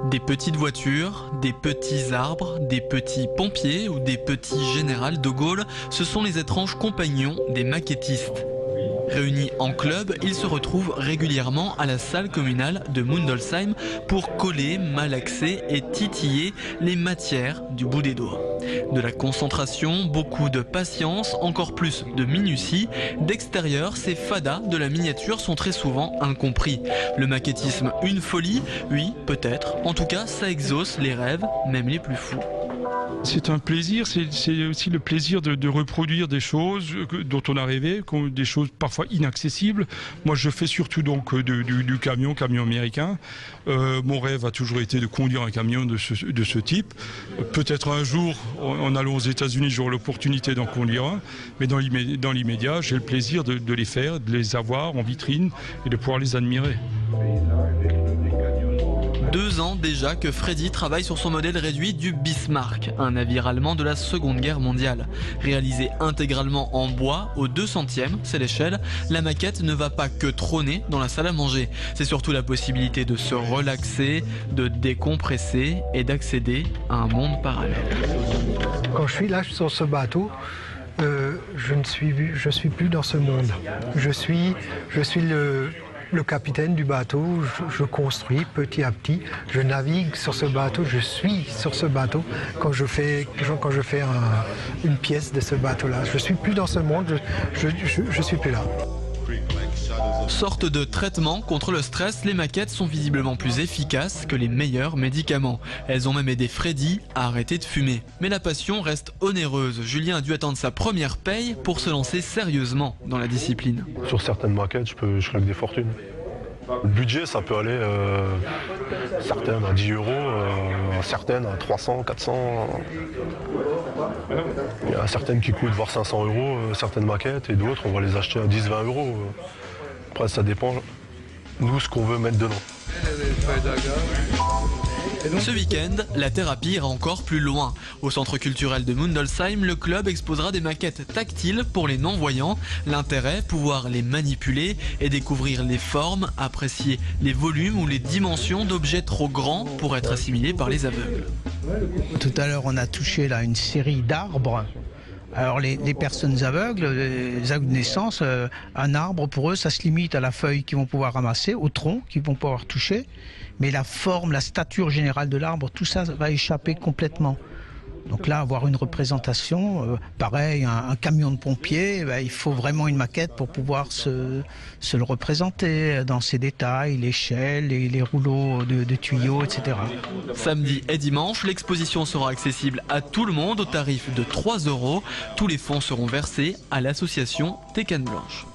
Des petites voitures, des petits arbres, des petits pompiers ou des petits générals de Gaulle, ce sont les étranges compagnons des maquettistes. Réunis en club, ils se retrouvent régulièrement à la salle communale de Mundolsheim pour coller, malaxer et titiller les matières du bout des doigts. De la concentration, beaucoup de patience, encore plus de minutie. D'extérieur, ces fadas de la miniature sont très souvent incompris. Le maquettisme, une folie? Oui, peut-être. En tout cas, ça exauce les rêves, même les plus fous. C'est un plaisir, c'est aussi le plaisir de reproduire des choses dont on a rêvé, des choses parfois inaccessibles. Moi je fais surtout donc du camion américain. Mon rêve a toujours été de conduire un camion de ce type. Peut-être un jour, en allant aux États-Unis, j'aurai l'opportunité d'en conduire un, mais dans l'immédiat, j'ai le plaisir de les faire, de les avoir en vitrine et de pouvoir les admirer. 2 ans déjà que Freddy travaille sur son modèle réduit du Bismarck, un navire allemand de la Seconde Guerre mondiale. Réalisé intégralement en bois, au 200e, c'est l'échelle, la maquette ne va pas que trôner dans la salle à manger. C'est surtout la possibilité de se relaxer, de décompresser et d'accéder à un monde parallèle. Quand je suis là sur ce bateau, je suis plus dans ce monde. Je suis le capitaine du bateau, je construis petit à petit, je navigue sur ce bateau, je suis sur ce bateau quand je fais une pièce de ce bateau-là. Je suis plus dans ce monde, je suis plus là. Sorte de traitement contre le stress, les maquettes sont visiblement plus efficaces que les meilleurs médicaments. Elles ont même aidé Freddy à arrêter de fumer. Mais la passion reste onéreuse. Julien a dû attendre sa première paye pour se lancer sérieusement dans la discipline. Sur certaines maquettes, je claque des fortunes. Le budget, ça peut aller certaines à 10 €, certaines à 300, 400. Il y a certaines qui coûtent voire 500 €, certaines maquettes, et d'autres, on va les acheter à 10-20 €. Après, ça dépend, nous, ce qu'on veut mettre dedans. Ce week-end, la thérapie ira encore plus loin. Au centre culturel de Mundolsheim, le club exposera des maquettes tactiles pour les non-voyants. L'intérêt, pouvoir les manipuler et découvrir les formes, apprécier les volumes ou les dimensions d'objets trop grands pour être assimilés par les aveugles. Tout à l'heure, on a touché là une série d'arbres. Alors les personnes aveugles, les aveugles de naissance, un arbre pour eux ça se limite à la feuille qu'ils vont pouvoir ramasser, au tronc qu'ils vont pouvoir toucher, mais la forme, la stature générale de l'arbre, tout ça va échapper complètement. Donc là, avoir une représentation, pareil, un camion de pompiers, il faut vraiment une maquette pour pouvoir se le représenter dans ses détails, l'échelle, les rouleaux de tuyaux, etc. Samedi et dimanche, l'exposition sera accessible à tout le monde au tarif de 3 €. Tous les fonds seront versés à l'association des Cannes Blanches.